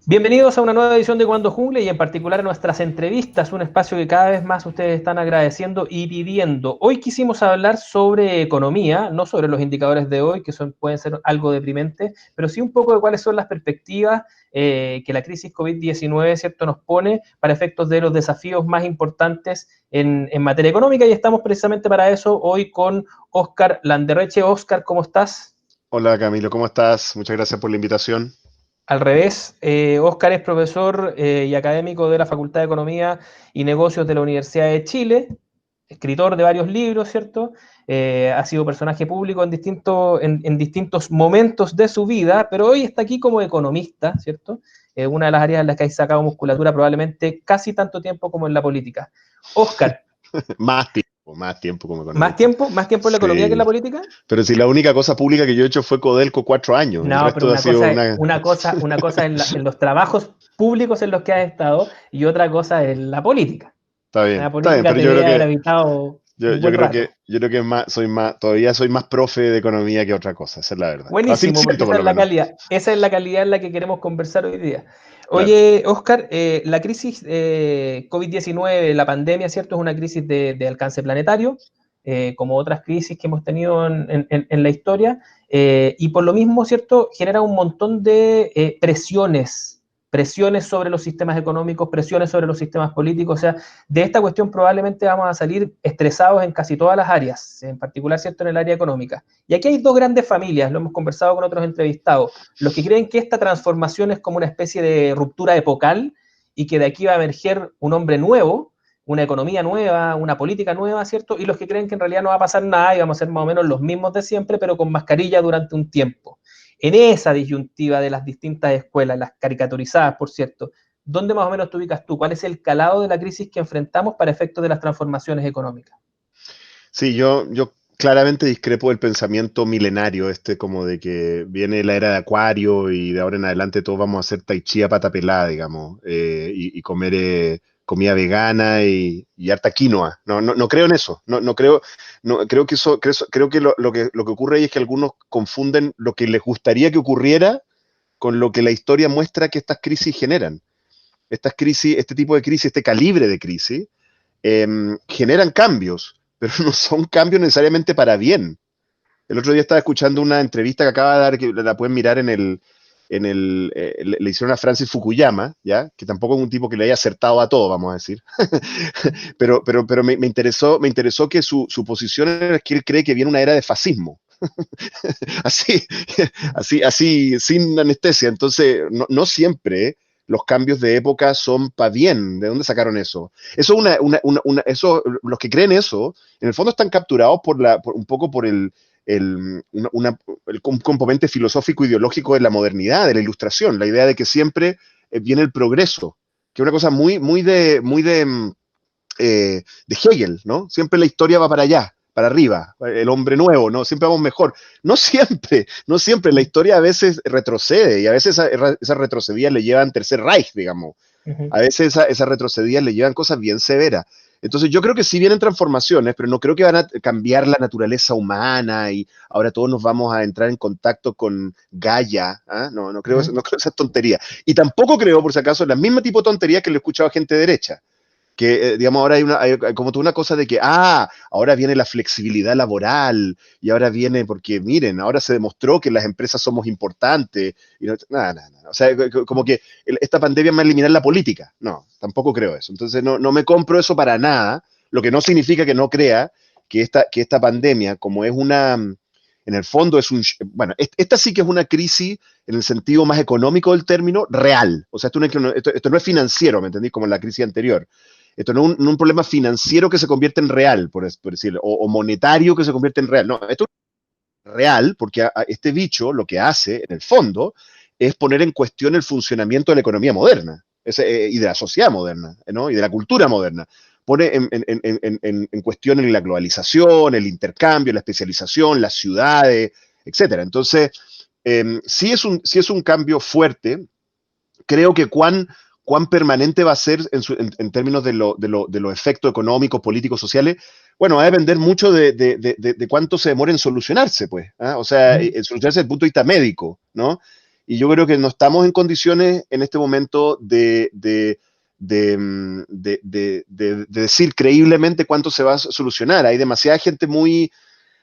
Bienvenidos a una nueva edición de Cuando Jungle y en particular a nuestras entrevistas, un espacio que cada vez más ustedes están agradeciendo y pidiendo. Hoy quisimos hablar sobre economía, no sobre los indicadores de hoy, que pueden ser algo deprimentes, pero sí un poco de cuáles son las perspectivas que la crisis COVID-19, ¿cierto?, nos pone para efectos de los desafíos más importantes en materia económica, y estamos precisamente para eso hoy con Óscar Landerreche. Óscar, ¿cómo estás? Hola Camilo, ¿cómo estás? Muchas gracias por la invitación. Al revés, Óscar es profesor y académico de la Facultad de Economía y Negocios de la Universidad de Chile, escritor de varios libros, ¿cierto? Ha sido personaje público en distintos momentos de su vida, pero hoy está aquí como economista, ¿cierto? Una de las áreas en las que ha sacado musculatura probablemente casi tanto tiempo como en la política. Óscar, Más tiempo como ¿más economista. tiempo? ¿Más tiempo en la economía que en la Sí, política? pero si la única cosa pública que yo he hecho fue Codelco 4 años, el No, pero resto ha sido una... una cosa en los trabajos públicos en los que has estado y otra cosa en la política. La Está bien, política pero te yo debe creo haber que, habitado yo, un yo buen creo que, rato. yo creo que todavía soy más profe de economía que otra cosa, esa es la verdad. Así me Buenísimo, porque siento por esa lo es la menos. calidad, esa es la calidad en la que queremos conversar hoy día. Claro. Oye, Oscar, la crisis COVID-19, la pandemia, ¿cierto? Es una crisis de alcance planetario, como otras crisis que hemos tenido en la historia, y por lo mismo, ¿cierto? Genera un montón de presiones sobre los sistemas económicos, presiones sobre los sistemas políticos. O sea, de esta cuestión probablemente vamos a salir estresados en casi todas las áreas, en particular, ¿cierto?, en el área económica. Y aquí hay dos grandes familias, lo hemos conversado con otros entrevistados, los que creen que esta transformación es como una especie de ruptura epocal y que de aquí va a emerger un hombre nuevo, una economía nueva, una política nueva, ¿cierto? Y los que creen que en realidad no va a pasar nada y vamos a ser más o menos los mismos de siempre, pero con mascarilla durante un tiempo. En esa disyuntiva de las distintas escuelas, las caricaturizadas, por cierto, ¿dónde más o menos te ubicas tú? ¿Cuál es el calado de la crisis que enfrentamos para efectos de las transformaciones económicas? Sí, yo claramente discrepo del pensamiento milenario, como de que viene la era de Acuario y de ahora en adelante todos vamos a hacer tai chi a pata pelada, digamos, y comer comida vegana y harta quinoa. No creo en eso. No creo, no, creo que creo que lo que ocurre ahí es que algunos confunden lo que les gustaría que ocurriera con lo que la historia muestra que estas crisis generan. Estas crisis, este tipo de crisis, este calibre de crisis, generan cambios, pero no son cambios necesariamente para bien. El otro día estaba escuchando una entrevista que acaba de dar, que la pueden mirar le hicieron a Francis Fukuyama, ¿ya? Que tampoco es un tipo que le haya acertado a todo, vamos a decir. pero me interesó que su posición es que él cree que viene una era de fascismo. Así, así, sin anestesia. Entonces, no siempre los cambios de época son para bien. ¿De dónde sacaron eso? Los que creen eso, en el fondo están capturados un poco por un componente filosófico ideológico de la modernidad, de la ilustración, la idea de que siempre viene el progreso, que es una cosa de Hegel, ¿no? Siempre la historia va para allá, para arriba, el hombre nuevo, ¿no? Siempre vamos mejor. No siempre, la historia a veces retrocede y a veces esas retrocedidas le llevan Tercer Reich, digamos. Uh -huh. A veces esas retrocedidas le llevan cosas bien severas. Entonces yo creo que sí vienen transformaciones, pero no creo que van a cambiar la naturaleza humana y ahora todos nos vamos a entrar en contacto con Gaia. ¿Ah? Uh -huh. No creo esas tonterías. Y tampoco creo, por si acaso, la misma tipo de tonterías que le he escuchado a gente derecha que, digamos, ahora hay como toda una cosa de que, ahora viene la flexibilidad laboral y ahora viene porque, miren, ahora se demostró que las empresas somos importantes. Y nada. O sea, como que esta pandemia va a eliminar la política. No, tampoco creo eso. Entonces, no me compro eso para nada, lo que no significa que no crea que esta pandemia, como es en el fondo bueno, esta sí que es una crisis en el sentido más económico del término, real. O sea, esto no es financiero, ¿me entendí? Como en la crisis anterior. Esto no es un problema financiero que se convierte en real, por decirlo, o monetario que se convierte en real. No, esto es real porque este bicho lo que hace, en el fondo, es poner en cuestión el funcionamiento de la economía moderna y de la sociedad moderna, ¿no? Y de la cultura moderna. Pone en cuestión la globalización, el intercambio, la especialización, las ciudades, etcétera. Entonces, sí es un cambio fuerte. Creo que cuán permanente va a ser en términos de los efectos económicos, políticos, sociales, bueno, va a depender mucho de cuánto se demore en solucionarse, pues. ¿Ah? O sea, Uh -huh. en solucionarse desde el punto de vista médico, ¿no? y yo creo que no estamos en condiciones en este momento de decir creíblemente cuánto se va a solucionar. Hay demasiada gente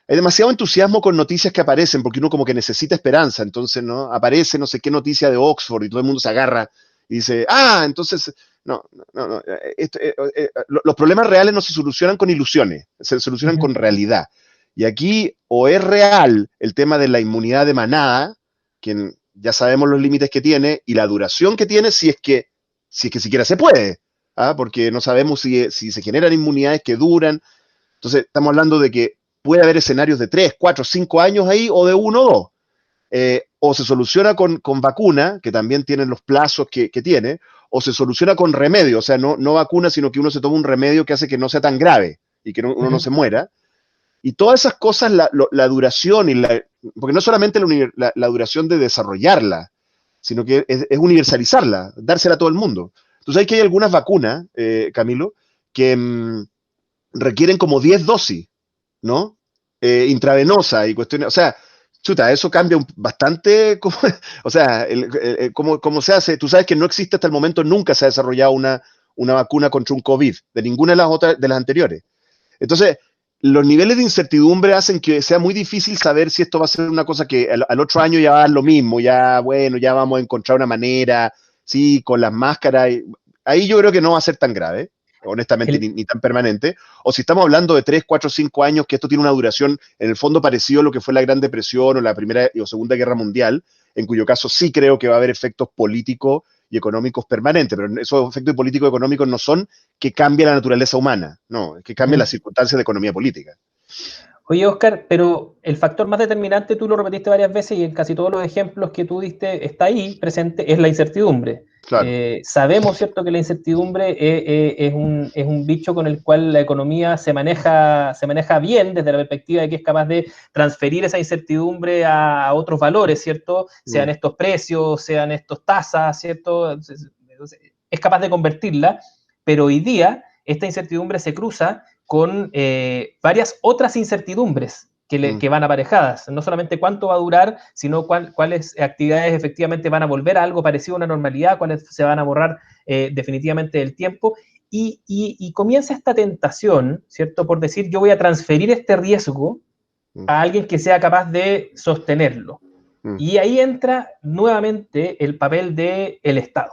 hay demasiado entusiasmo con noticias que aparecen, porque uno como que necesita esperanza, entonces, ¿no? Aparece no sé qué noticia de Oxford y todo el mundo se agarra y dice, entonces, no, los problemas reales no se solucionan con ilusiones, se solucionan con realidad. Y aquí o es real el tema de la inmunidad de manada, que ya sabemos los límites que tiene, y la duración que tiene si es que siquiera se puede, porque no sabemos si se generan inmunidades que duran. Entonces, estamos hablando de que puede haber escenarios de 3, 4, 5 años ahí, o de 1 o 2. O se soluciona con vacuna, que también tienen los plazos que tiene, o se soluciona con remedio, o sea, no vacuna, sino que uno se toma un remedio que hace que no sea tan grave y que uno no se muera. Y todas esas cosas, la duración, porque no es solamente la duración de desarrollarla, sino que es universalizarla, dársela a todo el mundo. Entonces hay algunas vacunas, Camilo, que requieren como 10 dosis, ¿no? Intravenosa y cuestiones, o sea, chuta, eso cambia bastante, o sea, cómo se hace. Tú sabes que no existe hasta el momento, nunca se ha desarrollado una vacuna contra un COVID, de ninguna de las otras, de las anteriores. Entonces, los niveles de incertidumbre hacen que sea muy difícil saber si esto va a ser una cosa que al otro año ya va a dar lo mismo, ya, bueno, ya vamos a encontrar una manera, sí, con las máscaras. Ahí yo creo que no va a ser tan grave, honestamente, ni tan permanente. O si estamos hablando de 3, 4, 5 años, que esto tiene una duración en el fondo parecido a lo que fue la Gran Depresión o la Primera o Segunda Guerra Mundial, en cuyo caso sí creo que va a haber efectos políticos y económicos permanentes, pero esos efectos políticos y económicos no son que cambie la naturaleza humana, no, es que cambie las circunstancias de economía política. Oye, Oscar, pero el factor más determinante, tú lo repetiste varias veces y en casi todos los ejemplos que tú diste está ahí presente, es la incertidumbre. Claro. Sabemos, ¿cierto?, que la incertidumbre es un bicho con el cual la economía se maneja bien desde la perspectiva de que es capaz de transferir esa incertidumbre a otros valores, ¿cierto? Sean estos precios, sean estos tasas, ¿cierto? Es capaz de convertirla, pero hoy día esta incertidumbre se cruza con varias otras incertidumbres que van aparejadas. No solamente cuánto va a durar, sino cuáles actividades efectivamente van a volver a algo parecido a una normalidad, cuáles se van a borrar definitivamente del tiempo. Y comienza esta tentación, ¿cierto? Por decir, yo voy a transferir este riesgo a alguien que sea capaz de sostenerlo. Y ahí entra nuevamente el papel del Estado.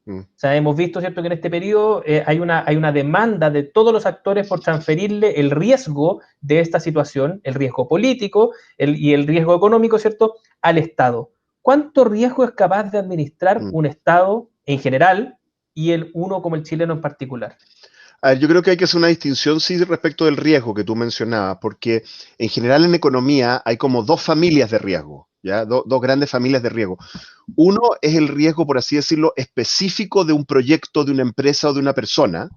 O sea, hemos visto, ¿cierto?, que en este periodo hay una demanda de todos los actores por transferirle el riesgo de esta situación, el riesgo político y el riesgo económico, ¿cierto?, al Estado. ¿Cuánto riesgo es capaz de administrar un Estado en general y uno como el chileno en particular? A ver, yo creo que hay que hacer una distinción, sí, respecto del riesgo que tú mencionabas, porque en general en economía hay como dos familias de riesgo, ¿ya? Dos grandes familias de riesgo. Uno es el riesgo, por así decirlo, específico de un proyecto, de una empresa o de una persona,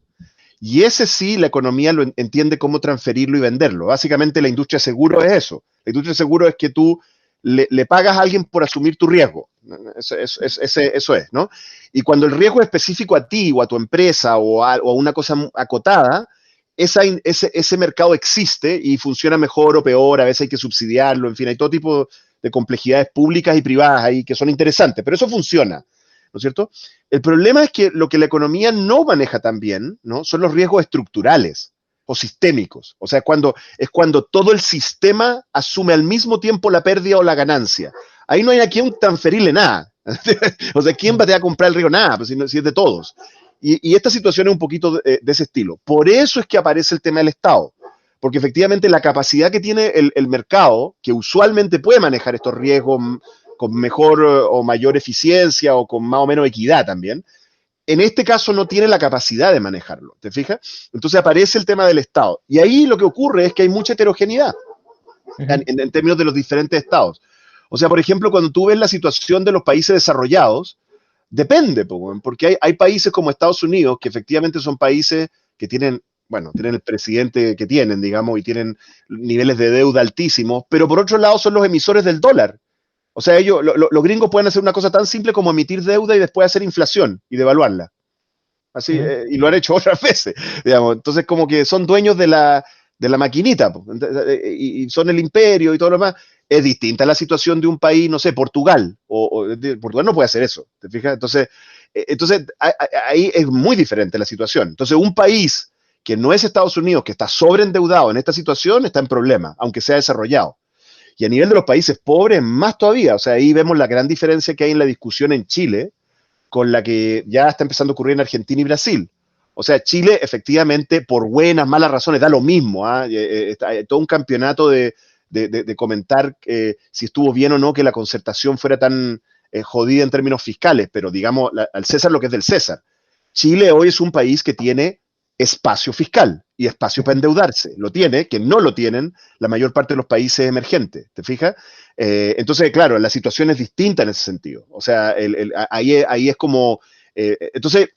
y ese sí la economía lo entiende cómo transferirlo y venderlo. Básicamente la industria de seguro es eso. La industria de seguro es que tú le pagas a alguien por asumir tu riesgo. Eso es, ¿no? Y cuando el riesgo es específico a ti o a tu empresa o a una cosa acotada, ese mercado existe y funciona mejor o peor, a veces hay que subsidiarlo, en fin, hay todo tipo de complejidades públicas y privadas ahí que son interesantes, pero eso funciona, ¿no es cierto? El problema es que lo que la economía no maneja tan bien, ¿no?, son los riesgos estructurales o sistémicos. O sea, es cuando todo el sistema asume al mismo tiempo la pérdida o la ganancia. Ahí no hay a quien transferirle nada. O sea, ¿quién va a comprar el riesgo? Nada, pues si es de todos. Y esta situación es un poquito de ese estilo. Por eso es que aparece el tema del Estado. Porque efectivamente la capacidad que tiene el mercado, que usualmente puede manejar estos riesgos con mejor o mayor eficiencia o con más o menos equidad también, en este caso no tiene la capacidad de manejarlo, ¿te fijas? Entonces aparece el tema del Estado. Y ahí lo que ocurre es que hay mucha heterogeneidad en términos de los diferentes estados. O sea, por ejemplo, cuando tú ves la situación de los países desarrollados, depende, porque hay países como Estados Unidos, que efectivamente son países que tienen el presidente que tienen, digamos, y tienen niveles de deuda altísimos, pero por otro lado son los emisores del dólar. O sea, los gringos pueden hacer una cosa tan simple como emitir deuda y después hacer inflación y devaluarla. Así, y lo han hecho otras veces, digamos. Entonces, como que son dueños de la maquinita, y son el imperio y todo lo demás. Es distinta la situación de un país, no sé, Portugal, Portugal no puede hacer eso, ¿te fijas? Entonces ahí es muy diferente la situación. Entonces, un país que no es Estados Unidos, que está sobreendeudado en esta situación, está en problema, aunque sea desarrollado. Y a nivel de los países pobres, más todavía. O sea, ahí vemos la gran diferencia que hay en la discusión en Chile, con la que ya está empezando a ocurrir en Argentina y Brasil. O sea, Chile efectivamente, por buenas, malas razones, da lo mismo. Hay todo un campeonato de comentar si estuvo bien o no que la concertación fuera tan jodida en términos fiscales, pero digamos, al César lo que es del César. Chile hoy es un país que tiene espacio fiscal y espacio para endeudarse. Lo tiene, que no lo tienen la mayor parte de los países emergentes, ¿te fijas? Entonces, claro, la situación es distinta en ese sentido. O sea, ahí es como... entonces,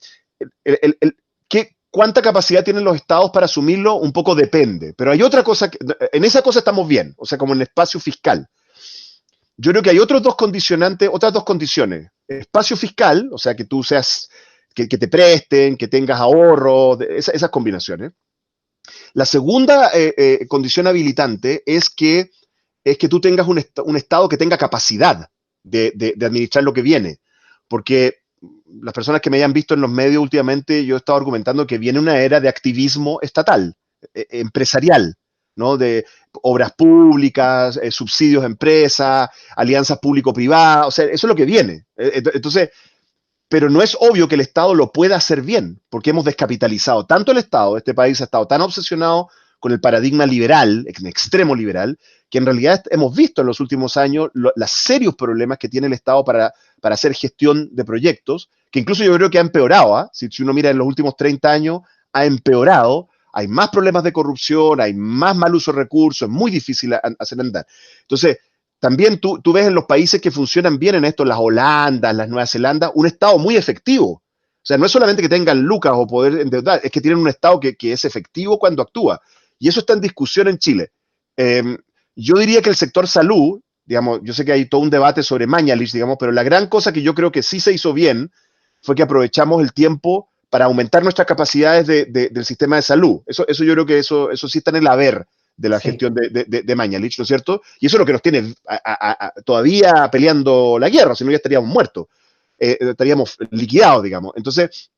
¿cuánta capacidad tienen los estados para asumirlo? Un poco depende. Pero hay otra cosa, en esa cosa estamos bien, o sea, como en el espacio fiscal. Yo creo que hay otros dos condicionantes, otras dos condiciones. Espacio fiscal, o sea, que tú seas, que te presten, que tengas ahorros, esas combinaciones. La segunda condición habilitante es que tú tengas un Estado que tenga capacidad de administrar lo que viene. Porque las personas que me hayan visto en los medios últimamente, yo he estado argumentando que viene una era de activismo estatal, empresarial, ¿no? De obras públicas, subsidios a empresas, alianzas público-privadas, o sea, eso es lo que viene. Entonces, pero no es obvio que el Estado lo pueda hacer bien, porque hemos descapitalizado tanto el Estado, este país ha estado tan obsesionado con el paradigma liberal, en extremo liberal, que en realidad hemos visto en los últimos años los serios problemas que tiene el Estado para hacer gestión de proyectos, que incluso yo creo que ha empeorado, ¿eh? Si uno mira en los últimos 30 años, ha empeorado, hay más problemas de corrupción, hay más mal uso de recursos, es muy difícil hacer andar. Entonces, también tú ves en los países que funcionan bien en esto, las Holanda, las Nueva Zelanda, un Estado muy efectivo. O sea, no es solamente que tengan lucas o poder endeudar, es que tienen un Estado que es efectivo cuando actúa. Y eso está en discusión en Chile. Yo diría que el sector salud, digamos, yo sé que hay todo un debate sobre Mañalich, digamos, pero la gran cosa que yo creo que sí se hizo bien fue que aprovechamos el tiempo para aumentar nuestras capacidades del sistema de salud. Eso yo creo que eso sí está en el haber de la gestión de Mañalich, ¿no es cierto? Y eso es lo que nos tiene todavía peleando la guerra, si no ya estaríamos muertos, estaríamos liquidados, digamos. Entonces,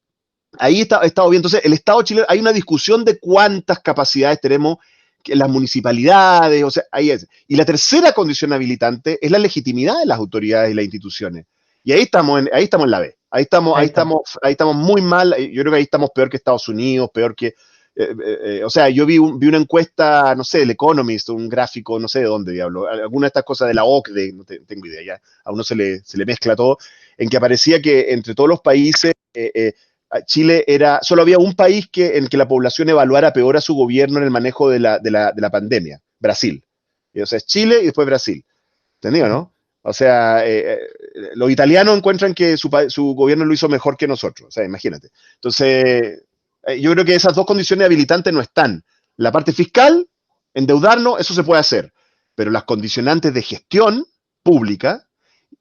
ahí está bien. Entonces, el Estado chileno, hay una discusión de cuántas capacidades tenemos en las municipalidades, o sea, ahí es. Y la tercera condición habilitante es la legitimidad de las autoridades y las instituciones. Y ahí estamos en la B. Ahí estamos muy mal. Yo creo que ahí estamos peor que Estados Unidos, peor que... o sea, yo vi una encuesta, no sé, el Economist, un gráfico, no sé de dónde, diablo, alguna de estas cosas de la OCDE, no tengo idea, ya a uno se le mezcla todo, en que aparecía que entre todos los países, Chile solo había un país en que la población evaluara peor a su gobierno en el manejo de la pandemia, Brasil. O sea, es Chile y después Brasil. ¿Entendido, no? O sea, los italianos encuentran que su gobierno lo hizo mejor que nosotros. O sea, imagínate. Entonces, yo creo que esas dos condiciones habilitantes no están. La parte fiscal, endeudarnos, eso se puede hacer. Pero las condicionantes de gestión pública,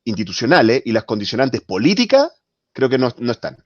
institucionales, y las condicionantes políticas, creo que no están.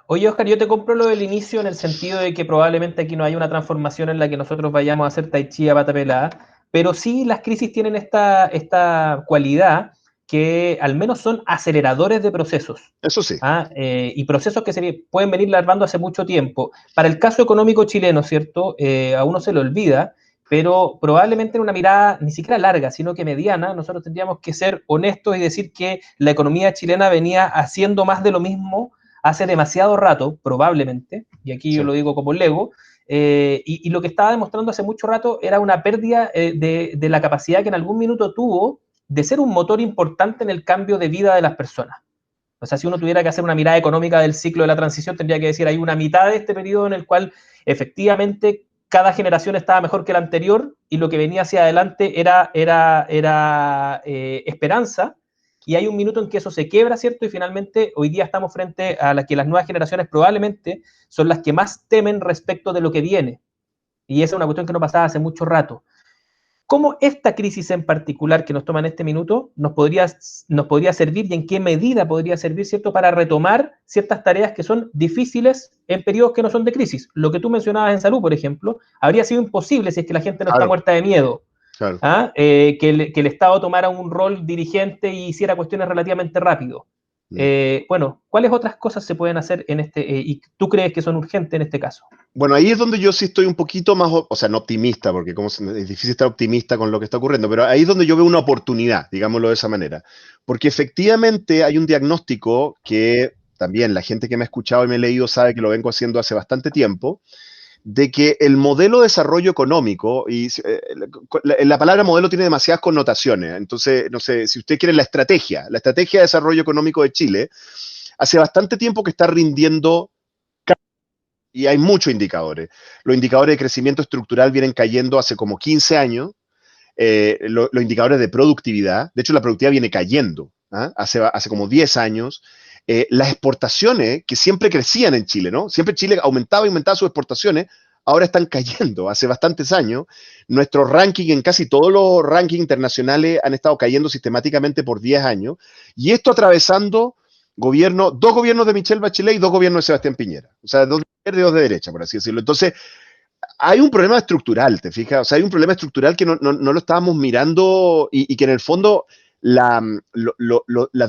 Oye, Oscar, yo te compro lo del inicio en el sentido de que probablemente aquí no haya una transformación en la que nosotros vayamos a hacer tai chi a pata pelada, pero sí las crisis tienen esta cualidad que al menos son aceleradores de procesos. Eso sí. Y procesos que pueden venir larvando hace mucho tiempo. Para el caso económico chileno, ¿cierto? A uno se le olvida, pero probablemente en una mirada ni siquiera larga, sino que mediana, nosotros tendríamos que ser honestos y decir que la economía chilena venía haciendo más de lo mismo hace demasiado rato, probablemente, y aquí yo lo digo como lego, y lo que estaba demostrando hace mucho rato era una pérdida de la capacidad que en algún minuto tuvo de ser un motor importante en el cambio de vida de las personas. O sea, si uno tuviera que hacer una mirada económica del ciclo de la transición, tendría que decir, hay una mitad de este periodo en el cual efectivamente cada generación estaba mejor que la anterior y lo que venía hacia adelante era esperanza, y hay un minuto en que eso se quiebra, ¿cierto? Y finalmente hoy día estamos frente a la que las nuevas generaciones probablemente son las que más temen respecto de lo que viene. Y esa es una cuestión que no pasaba hace mucho rato. ¿Cómo esta crisis en particular que nos toma en este minuto nos podría servir y en qué medida podría servir, ¿cierto?, para retomar ciertas tareas que son difíciles en periodos que no son de crisis? Lo que tú mencionabas en salud, por ejemplo, habría sido imposible si es que la gente no está muerta de miedo. claro. Que el Estado tomara un rol dirigente y hiciera cuestiones relativamente rápido. Mm. Bueno, ¿cuáles otras cosas se pueden hacer y tú crees que son urgentes en este caso? Bueno, ahí es donde yo sí estoy un poquito más, o sea, no optimista, porque es difícil estar optimista con lo que está ocurriendo, pero ahí es donde yo veo una oportunidad, digámoslo de esa manera. Porque efectivamente hay un diagnóstico que también la gente que me ha escuchado y me ha leído sabe que lo vengo haciendo hace bastante tiempo, de que el modelo de desarrollo económico, y la palabra modelo tiene demasiadas connotaciones, entonces, no sé, si usted quiere la estrategia de desarrollo económico de Chile, hace bastante tiempo que está rindiendo y hay muchos indicadores. Los indicadores de crecimiento estructural vienen cayendo hace como 15 años, los indicadores de productividad, de hecho la productividad viene cayendo, ¿ah? Hace como 10 años. Las exportaciones que siempre crecían en Chile, ¿no? Siempre Chile aumentaba y aumentaba sus exportaciones, ahora están cayendo hace bastantes años. Nuestros rankings en casi todos los rankings internacionales han estado cayendo sistemáticamente por 10 años, y esto atravesando dos gobiernos de Michelle Bachelet y dos gobiernos de Sebastián Piñera. O sea, dos de izquierda y dos de derecha, por así decirlo. Entonces, hay un problema estructural, ¿te fijas? O sea, hay un problema estructural que no lo estábamos mirando y que en el fondo las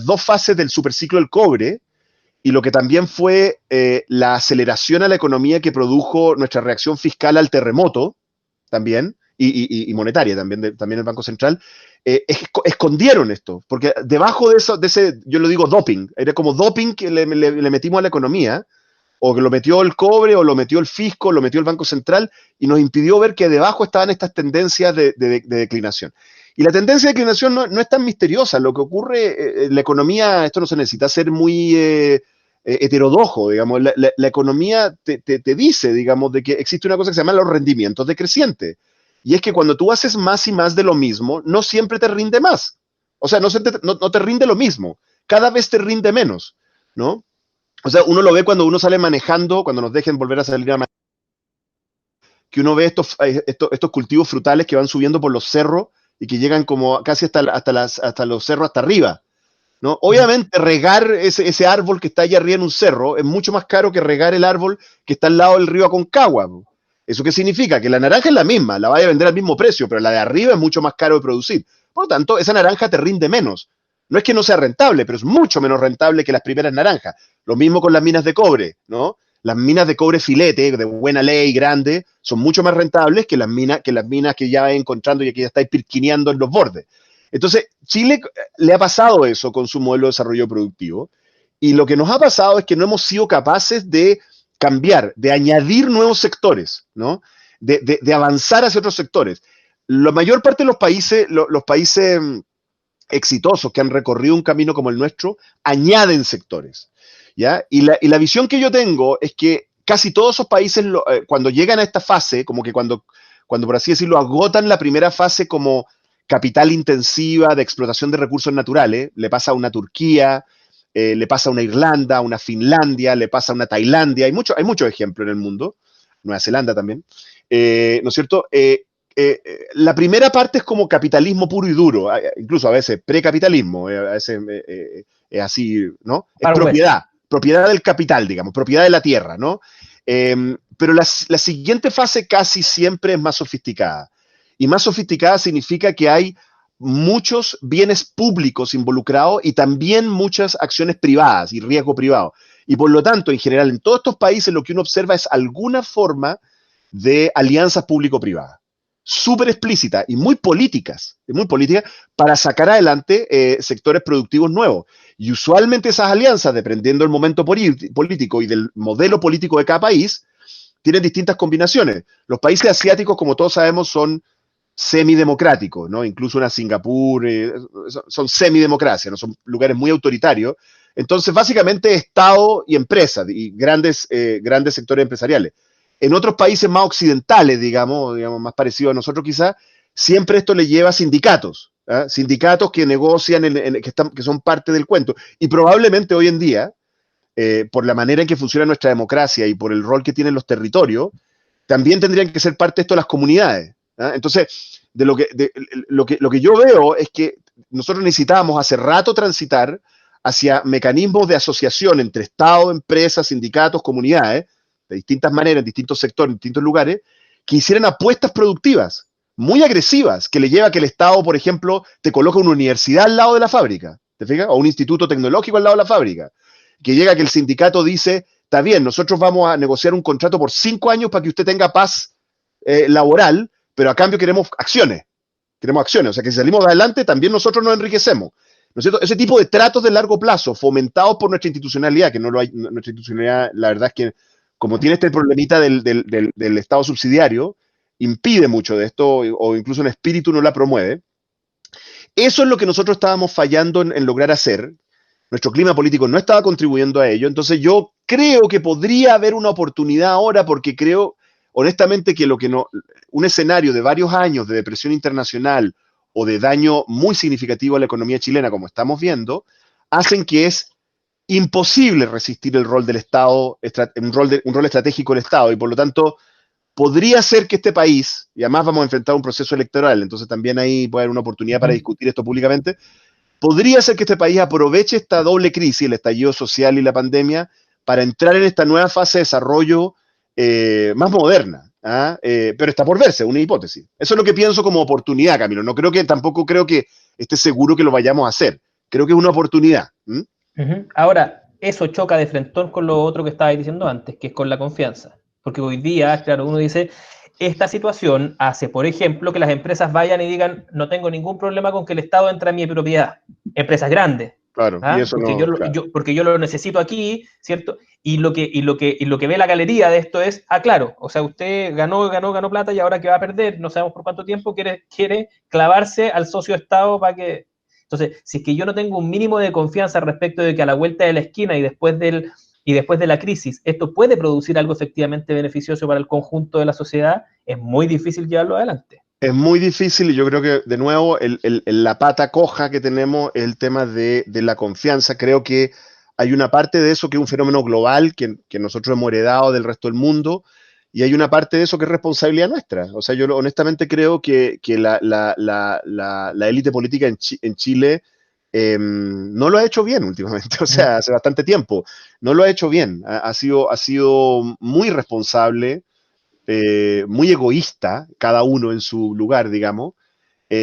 dos fases del superciclo del cobre y lo que también fue la aceleración a la economía que produjo nuestra reacción fiscal al terremoto, también, y monetaria también, también el Banco Central, escondieron esto, porque debajo de eso, de ese, yo lo digo doping, era como doping que le metimos a la economía, o que lo metió el cobre, o lo metió el fisco, lo metió el Banco Central, y nos impidió ver que debajo estaban estas tendencias de declinación. Y la tendencia de declinación no es tan misteriosa. Lo que ocurre en la economía, esto no se necesita ser muy heterodojo, digamos. La economía te dice, digamos, de que existe una cosa que se llama los rendimientos decrecientes. Y es que cuando tú haces más y más de lo mismo, no siempre te rinde más. O sea, no te rinde lo mismo. Cada vez te rinde menos, ¿no? O sea, uno lo ve cuando uno sale manejando, cuando nos dejen volver a salir a manejar, que uno ve estos cultivos frutales que van subiendo por los cerros y que llegan como casi hasta los cerros hasta arriba, ¿no? Obviamente regar ese árbol que está allá arriba en un cerro es mucho más caro que regar el árbol que está al lado del río Aconcagua. ¿Eso qué significa? Que la naranja es la misma, la vaya a vender al mismo precio, pero la de arriba es mucho más caro de producir. Por lo tanto, esa naranja te rinde menos. No es que no sea rentable, pero es mucho menos rentable que las primeras naranjas. Lo mismo con las minas de cobre, ¿no? Las minas de cobre filete, de buena ley, grande, son mucho más rentables que las minas que ya vais encontrando y que ya estáis pirquineando en los bordes. Entonces, Chile le ha pasado eso con su modelo de desarrollo productivo, y lo que nos ha pasado es que no hemos sido capaces de cambiar, de añadir nuevos sectores, ¿no? De avanzar hacia otros sectores. La mayor parte de los países exitosos que han recorrido un camino como el nuestro, añaden sectores, ¿ya? Y la visión que yo tengo es que casi todos esos países, cuando llegan a esta fase, como que cuando, por así decirlo, agotan la primera fase como capital intensiva de explotación de recursos naturales, le pasa a una Turquía, le pasa a una Irlanda, a una Finlandia, le pasa a una Tailandia, hay muchos ejemplos en el mundo, Nueva Zelanda también, ¿no es cierto? La primera parte es como capitalismo puro y duro, incluso a veces precapitalismo, a veces es así, ¿no? Es propiedad del capital, digamos, propiedad de la tierra, ¿no? Pero la siguiente fase casi siempre es más sofisticada. Y más sofisticada significa que hay muchos bienes públicos involucrados y también muchas acciones privadas y riesgo privado. Y por lo tanto, en general, en todos estos países lo que uno observa es alguna forma de alianzas público-privadas, súper explícitas y muy políticas para sacar adelante sectores productivos nuevos. Y usualmente esas alianzas, dependiendo del momento político y del modelo político de cada país, tienen distintas combinaciones. Los países asiáticos, como todos sabemos, son semidemocráticos, ¿no? Incluso una Singapur, son semidemocracias, ¿no? Son lugares muy autoritarios. Entonces, básicamente, Estado y empresas, y grandes sectores empresariales. En otros países más occidentales, digamos más parecidos a nosotros quizás, siempre esto le lleva a sindicatos, ¿eh? Sindicatos que negocian, que son parte del cuento. Y probablemente hoy en día, por la manera en que funciona nuestra democracia y por el rol que tienen los territorios, también tendrían que ser parte de esto las comunidades, ¿eh? Entonces, lo que yo veo es que nosotros necesitamos hace rato transitar hacia mecanismos de asociación entre Estado, empresas, sindicatos, comunidades, de distintas maneras, en distintos sectores, en distintos lugares, que hicieran apuestas productivas, muy agresivas, que le lleva a que el Estado, por ejemplo, te coloca una universidad al lado de la fábrica, ¿te fijas? O un instituto tecnológico al lado de la fábrica, que llega a que el sindicato dice, está bien, nosotros vamos a negociar un contrato por 5 años para que usted tenga paz laboral, pero a cambio queremos acciones, o sea que si salimos adelante también nosotros nos enriquecemos, ¿no es cierto? Ese tipo de tratos de largo plazo fomentados por nuestra institucionalidad, que no lo hay, nuestra institucionalidad, la verdad es que como tiene este problemita del Estado subsidiario, impide mucho de esto, o incluso el espíritu no la promueve. Eso es lo que nosotros estábamos fallando en lograr hacer. Nuestro clima político no estaba contribuyendo a ello, entonces yo creo que podría haber una oportunidad ahora, porque creo honestamente que un escenario de varios años de depresión internacional o de daño muy significativo a la economía chilena, como estamos viendo, hacen que es imposible resistir el rol del Estado, un rol estratégico del Estado, y por lo tanto podría ser que este país, y además vamos a enfrentar un proceso electoral, entonces también ahí puede haber una oportunidad para discutir esto públicamente, podría ser que este país aproveche esta doble crisis, el estallido social y la pandemia, para entrar en esta nueva fase de desarrollo más moderna. ¿Ah? Pero está por verse, una hipótesis. Eso es lo que pienso como oportunidad, Camilo. Tampoco creo que esté seguro que lo vayamos a hacer. Creo que es una oportunidad. Ahora, eso choca de frentón con lo otro que estaba diciendo antes, que es con la confianza. Porque hoy día, claro, uno dice, esta situación hace, por ejemplo, que las empresas vayan y digan, no tengo ningún problema con que el Estado entre a mi propiedad. Empresas grandes. Claro, y eso porque, no, claro. porque yo lo necesito aquí, ¿cierto? Y lo que ve la galería de esto es, claro, o sea, usted ganó plata y ahora que va a perder, no sabemos por cuánto tiempo, quiere clavarse al socio Estado para que... Entonces, si es que yo no tengo un mínimo de confianza respecto de que a la vuelta de la esquina y después de la crisis esto puede producir algo efectivamente beneficioso para el conjunto de la sociedad, es muy difícil llevarlo adelante. Es muy difícil y yo creo que, de nuevo, la pata coja que tenemos es el tema de la confianza. Creo que hay una parte de eso que es un fenómeno global que nosotros hemos heredado del resto del mundo, y hay una parte de eso que es responsabilidad nuestra. O sea, yo honestamente creo que la élite política en Chile no lo ha hecho bien últimamente, o sea, hace bastante tiempo. No lo ha hecho bien. Ha sido muy irresponsable, muy egoísta, cada uno en su lugar, digamos,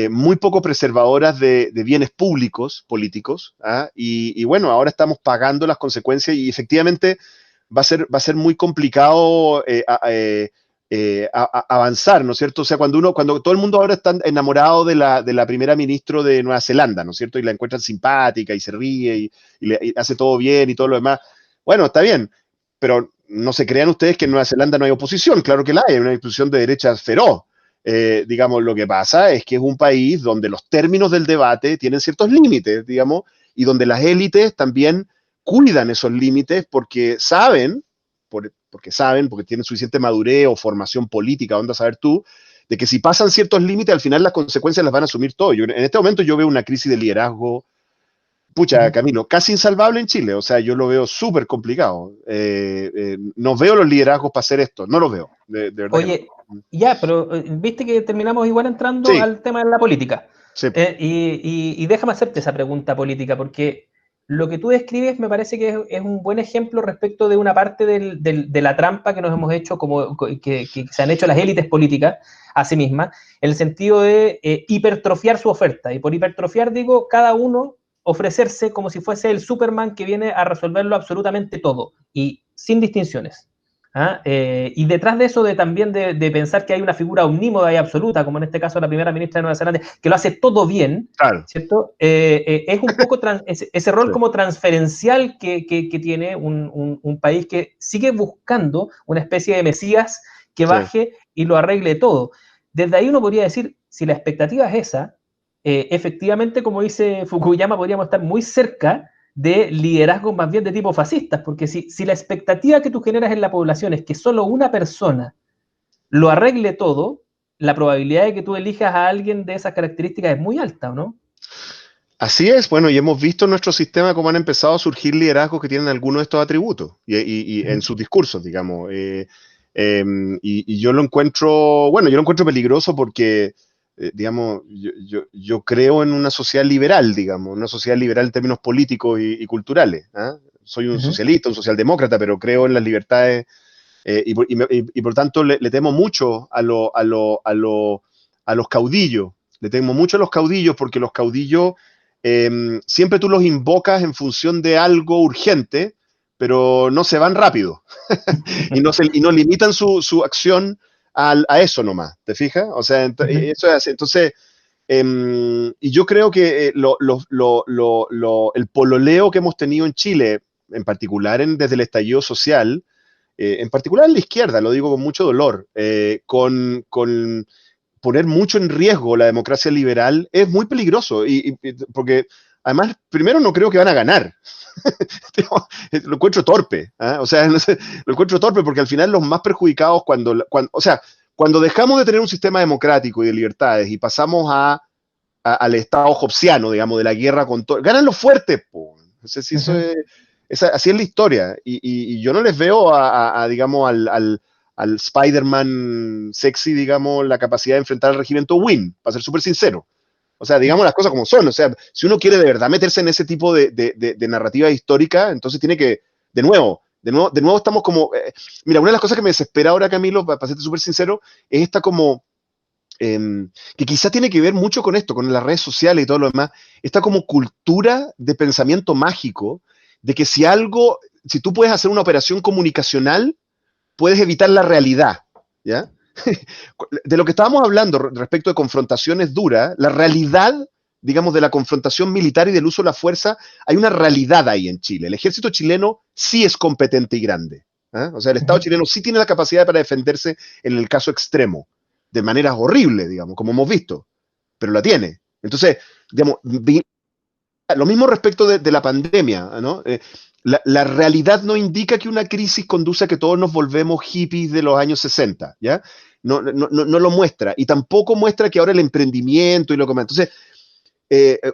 muy poco preservadoras de bienes públicos políticos, ¿ah? Y bueno, ahora estamos pagando las consecuencias y efectivamente va a ser muy complicado avanzar, ¿no es cierto? O sea, cuando todo el mundo ahora está enamorado de la primera ministra de Nueva Zelanda, ¿no es cierto? Y la encuentran simpática y se ríe y hace todo bien y todo lo demás. Bueno, está bien, pero no se crean ustedes que en Nueva Zelanda no hay oposición, claro que la hay una oposición de derecha feroz. Digamos, lo que pasa es que es un país donde los términos del debate tienen ciertos límites, digamos, y donde las élites también cuidan esos límites porque porque tienen suficiente madurez o formación política, ¿dónde saber tú? De que si pasan ciertos límites, al final las consecuencias las van a asumir todos. En este momento yo veo una crisis de liderazgo, Camilo, casi insalvable en Chile. O sea, yo lo veo súper complicado. No veo los liderazgos para hacer esto. No los veo. De verdad. Oye, no. ya, pero viste que terminamos igual entrando Sí, al tema de la política. sí. Y déjame hacerte esa pregunta política, porque lo que tú describes me parece que es un buen ejemplo respecto de una parte de la trampa que nos hemos hecho, que se han hecho las élites políticas a sí mismas, en el sentido de hipertrofiar su oferta. Y por hipertrofiar digo, cada uno ofrecerse como si fuese el Superman que viene a resolverlo absolutamente todo y sin distinciones. Y detrás de eso también de pensar que hay una figura omnímoda y absoluta, como en este caso la primera ministra de Nueva Zelanda, que lo hace todo bien, Claro. ¿cierto? Es un poco ese rol Sí. como transferencial que tiene un país que sigue buscando una especie de mesías que baje y lo arregle todo. Desde ahí uno podría decir, si la expectativa es esa, efectivamente, como dice Fukuyama, podríamos estar muy cerca de liderazgos más bien de tipo fascistas, porque si la expectativa que tú generas en la población es que solo una persona lo arregle todo, la probabilidad de que tú elijas a alguien de esas características es muy alta, ¿o no? Así es, bueno, y hemos visto en nuestro sistema cómo han empezado a surgir liderazgos que tienen algunos de estos atributos y en sus discursos, digamos. Y yo lo encuentro, bueno, yo lo encuentro peligroso porque, digamos, yo creo en una sociedad liberal, digamos, una sociedad liberal en términos políticos y culturales. ¿Ah? Soy un socialista, un socialdemócrata, pero creo en las libertades y por tanto le temo mucho a los caudillos. Le temo mucho a los caudillos porque los caudillos siempre tú los invocas en función de algo urgente, pero no se van rápido y no limitan su acción a eso nomás, ¿te fijas? O sea, eso es así. Entonces, y yo creo que el pololeo que hemos tenido en Chile, en particular desde el estallido social, en particular en la izquierda, lo digo con mucho dolor, con poner mucho en riesgo la democracia liberal es muy peligroso, porque además, primero no creo que van a ganar. Lo encuentro torpe, ¿eh? O sea, no sé, lo encuentro torpe porque al final los más perjudicados o sea, cuando dejamos de tener un sistema democrático y de libertades y pasamos al Estado hobbesiano, digamos, de la guerra con todo, ganan los fuertes, po. No sé si eso así es la historia. Y yo no les veo digamos, al Spider-Man sexy, digamos, la capacidad de enfrentar al regimiento Wynn, para ser súper sincero. O sea, digamos las cosas como son. O sea, si uno quiere de verdad meterse en ese tipo de narrativa histórica, entonces tiene que, de nuevo estamos como, mira, una de las cosas que me desespera ahora, Camilo, para serte súper sincero, es esta como, que quizá tiene que ver mucho con esto, con las redes sociales y todo lo demás, esta como cultura de pensamiento mágico, de que si tú puedes hacer una operación comunicacional, puedes evitar la realidad, ¿ya? De lo que estábamos hablando respecto de confrontaciones duras, la realidad, digamos, de la confrontación militar y del uso de la fuerza, hay una realidad ahí en Chile. El ejército chileno sí es competente y grande, ¿eh? O sea, el Estado chileno sí tiene la capacidad para defenderse en el caso extremo, de maneras horribles, digamos, como hemos visto, pero la tiene. Entonces, digamos, lo mismo respecto de la pandemia, ¿no? La realidad no indica que una crisis conduce a que todos nos volvemos hippies de los años 60, ¿ya? No lo muestra. Y tampoco muestra que ahora el emprendimiento y lo que más. Entonces,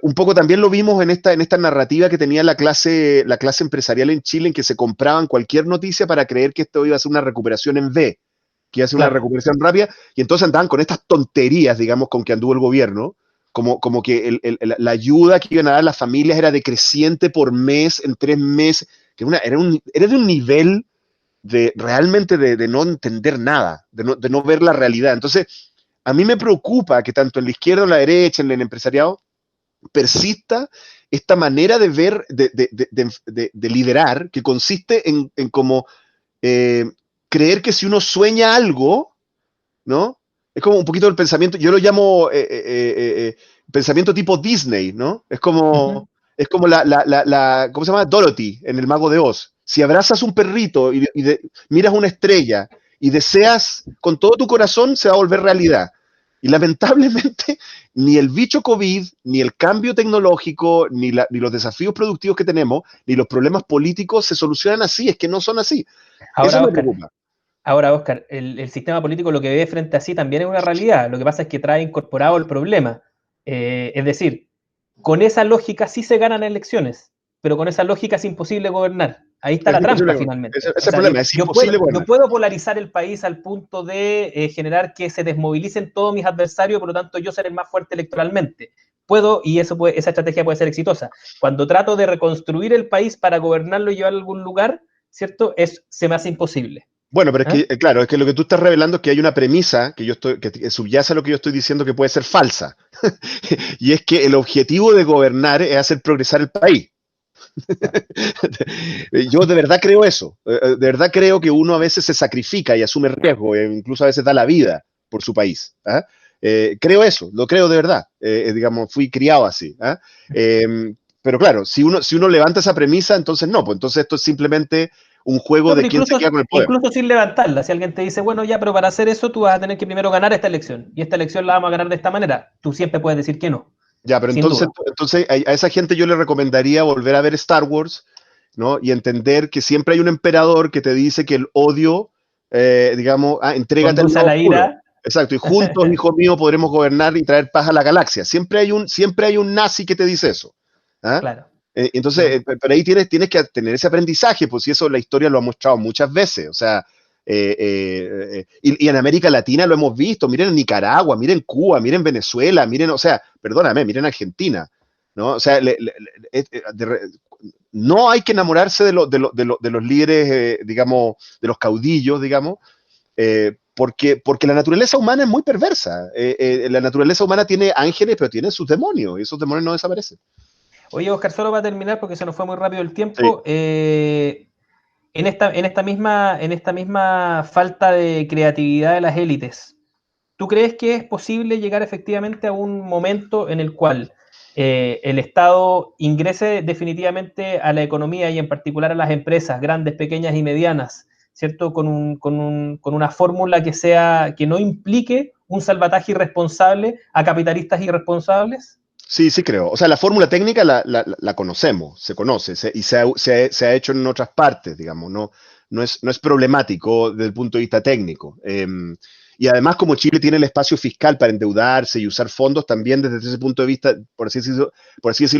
un poco también lo vimos en esta narrativa que tenía la clase empresarial en Chile, en que se compraban cualquier noticia para creer que esto iba a ser una recuperación en V, que iba a ser una recuperación rápida, y entonces andaban con estas tonterías, digamos, con que anduvo el gobierno, como que la ayuda que iban a dar las familias era decreciente por mes, en 3 meses, que era de un nivel realmente de no entender nada, de no ver la realidad. Entonces, a mí me preocupa que tanto en la izquierda o en la derecha, en el empresariado, persista esta manera de ver, de liderar, que consiste en como creer que si uno sueña algo, ¿no? Es como un poquito el pensamiento, yo lo llamo pensamiento tipo Disney, ¿no? Es como ¿cómo se llama? Dorothy en El Mago de Oz. Si abrazas un perrito miras una estrella y deseas con todo tu corazón, se va a volver realidad. Y lamentablemente, ni el bicho COVID, ni el cambio tecnológico, ni los desafíos productivos que tenemos, ni los problemas políticos se solucionan así, es que no son así. Eso me preocupa. Ahora, Oscar, el sistema político lo que ve frente a sí también es una realidad. Lo que pasa es que trae incorporado el problema. Es decir, con esa lógica sí se ganan elecciones, pero con esa lógica es imposible gobernar. Ahí está la trampa, finalmente. Ese problema, es imposible gobernar. Yo puedo polarizar el país al punto de generar que se desmovilicen todos mis adversarios, por lo tanto yo seré el más fuerte electoralmente. Puedo, y esa estrategia puede ser exitosa. Cuando trato de reconstruir el país para gobernarlo y llevarlo a algún lugar, ¿cierto? Se me hace imposible. Bueno, pero es que, claro, es que lo que tú estás revelando es que hay una premisa que subyace a lo que yo estoy diciendo que puede ser falsa. Y es que el objetivo de gobernar es hacer progresar el país. Yo de verdad creo eso. De verdad creo que uno a veces se sacrifica y asume riesgo, incluso a veces da la vida por su país. Creo eso, lo creo de verdad. Digamos, fui criado así. Pero claro, si uno levanta esa premisa, entonces no, pues entonces esto es simplemente un juego de quién se queda con el poder. Incluso sin levantarla, si alguien te dice, bueno, ya, pero para hacer eso tú vas a tener que primero ganar esta elección, y esta elección la vamos a ganar de esta manera, tú siempre puedes decir que no. Ya, pero entonces a esa gente yo le recomendaría volver a ver Star Wars, ¿no? Y entender que siempre hay un emperador que te dice que el odio, digamos, entrégate al lado oscuro. Exacto, y juntos, hijo mío, podremos gobernar y traer paz a la galaxia. Siempre hay un nazi que te dice eso. Claro. Entonces, pero ahí tienes que tener ese aprendizaje, pues si eso la historia lo ha mostrado muchas veces, o sea, y en América Latina lo hemos visto, miren en Nicaragua, miren Cuba, miren Venezuela, miren, o sea, perdóname, miren Argentina, ¿no? O sea, no hay que enamorarse de los líderes, digamos, de los caudillos, digamos, porque la naturaleza humana es muy perversa. La naturaleza humana tiene ángeles, pero tiene sus demonios, y esos demonios no desaparecen. Oye, Oscar, solo para terminar, porque se nos fue muy rápido el Sí. tiempo, en esta misma falta de creatividad de las élites, ¿tú crees que es posible llegar efectivamente a un momento en el cual el Estado ingrese definitivamente a la economía y en particular a las empresas grandes, pequeñas y medianas, ¿cierto? Con una fórmula que no implique un salvataje irresponsable a capitalistas irresponsables? Sí, sí creo. O sea, la fórmula técnica la conocemos, se conoce y se ha hecho en otras partes, digamos, no es problemático desde el punto de vista técnico. Y además, como Chile tiene el espacio fiscal para endeudarse y usar fondos, también desde ese punto de vista, por así decirlo,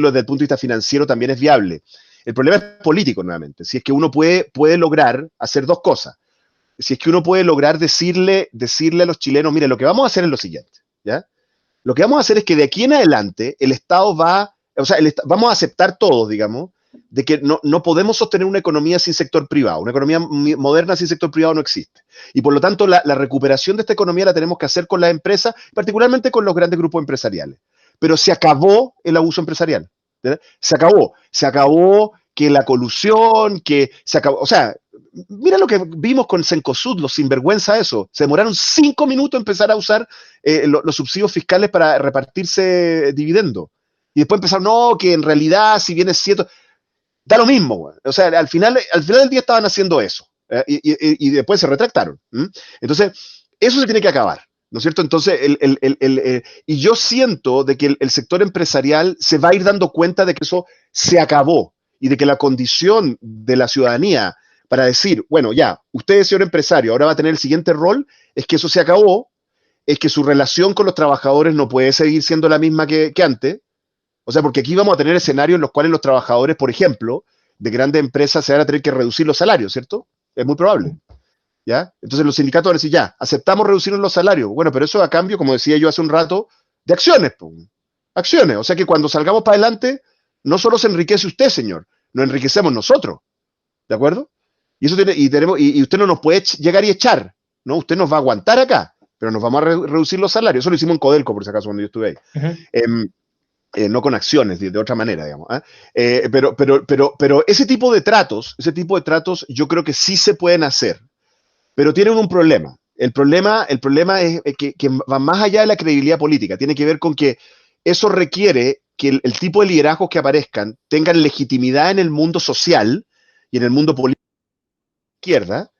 desde el punto de vista financiero, también es viable. El problema es político, nuevamente. Si es que uno puede lograr hacer dos cosas. Si es que uno puede lograr decirle a los chilenos, mire, lo que vamos a hacer es lo siguiente, ¿ya? Lo que vamos a hacer es que de aquí en adelante el Estado vamos a aceptar todos, digamos, de que no podemos sostener una economía sin sector privado. Una economía moderna sin sector privado no existe. Y por lo tanto, la recuperación de esta economía la tenemos que hacer con las empresas, particularmente con los grandes grupos empresariales. Pero se acabó el abuso empresarial. ¿Verdad? Se acabó que la colusión, que se acabó, o sea, mira lo que vimos con Cencosud, los sinvergüenza eso. Se demoraron 5 minutos en empezar a usar los subsidios fiscales para repartirse dividendos. Y después empezaron, no, que en realidad, si bien es cierto, da lo mismo, güey. O sea, al final del día estaban haciendo eso. Y después se retractaron. Entonces, eso se tiene que acabar. ¿No es cierto? Entonces, y yo siento de que el sector empresarial se va a ir dando cuenta de que eso se acabó y de que la condición de la ciudadanía para decir, bueno, ya, usted es señor empresario, ahora va a tener el siguiente rol, es que eso se acabó, es que su relación con los trabajadores no puede seguir siendo la misma que antes. O sea, porque aquí vamos a tener escenarios en los cuales los trabajadores, por ejemplo, de grandes empresas se van a tener que reducir los salarios, ¿cierto? Es muy probable. ¿Ya? Entonces los sindicatos van a decir, ya, aceptamos reducir los salarios. Bueno, pero eso a cambio, como decía yo hace un rato, de acciones. Acciones. O sea que cuando salgamos para adelante, no solo se enriquece usted, señor, nos enriquecemos nosotros. ¿De acuerdo? Y eso y usted no nos puede llegar y echar, ¿no? Usted nos va a aguantar acá, pero nos vamos a reducir los salarios. Eso lo hicimos en Codelco, por si acaso, cuando yo estuve ahí. No con acciones, de otra manera, digamos. Pero ese tipo de tratos, yo creo que sí se pueden hacer, pero tienen un problema. El problema es que va más allá de la credibilidad política. Tiene que ver con que eso requiere que el tipo de liderazgos que aparezcan tengan legitimidad en el mundo social y en el mundo político de la izquierda,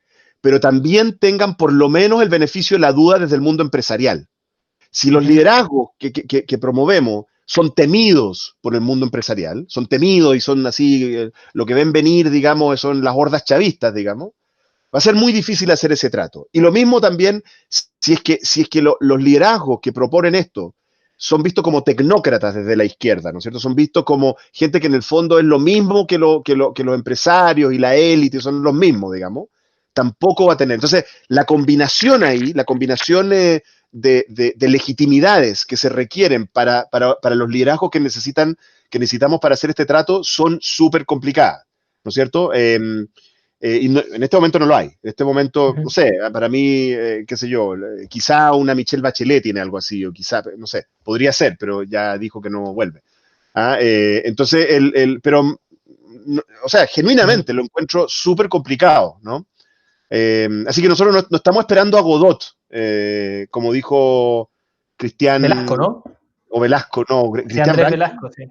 pero también tengan por lo menos el beneficio de la duda desde el mundo empresarial. Si los liderazgos que promovemos son temidos por el mundo empresarial, son temidos y son así, lo que ven venir, digamos, son las hordas chavistas, digamos, va a ser muy difícil hacer ese trato. Y lo mismo también si es que los liderazgos que proponen esto son vistos como tecnócratas desde la izquierda, ¿no es cierto? Son vistos como gente que en el fondo es lo mismo que los empresarios y la élite, son los mismos, digamos, tampoco va a tener. Entonces, la combinación ahí, la combinación de legitimidades que se requieren para los liderazgos que necesitamos para hacer este trato son súper complicadas, ¿no es cierto? Y en este momento no lo hay. En este momento, no sé, para mí, qué sé yo, quizá una Michelle Bachelet tiene algo así, o quizá, no sé, podría ser, pero ya dijo que no vuelve. Entonces, pero, o sea, genuinamente lo encuentro súper complicado, ¿no? Así que nosotros no estamos esperando a Godot, como dijo Cristian Velasco, ¿no? o Velasco, no, Sí, Cristian Andrés Branco. Velasco, sí.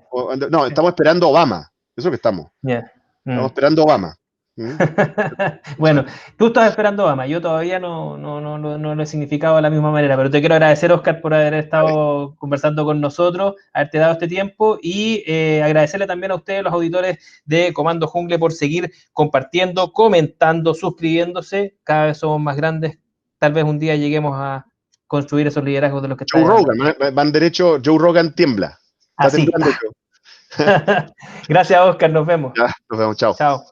No, Sí. estamos esperando a Obama. Eso es lo que estamos. Yeah. Estamos esperando a Obama. Bueno, tú estás esperando Obama, yo todavía no lo he significado de la misma manera, pero te quiero agradecer, Oscar, por haber estado conversando con nosotros, haberte dado este tiempo y agradecerle también a ustedes, los auditores de Comando Jungle, por seguir compartiendo, comentando, suscribiéndose. Cada vez somos más grandes, tal vez un día lleguemos a construir esos liderazgos de los que Joe estás Rogan, hablando. van derecho, Joe Rogan tiembla. Está Así. temblando. Gracias, Oscar, nos vemos. Ya, nos vemos, chao. Chao.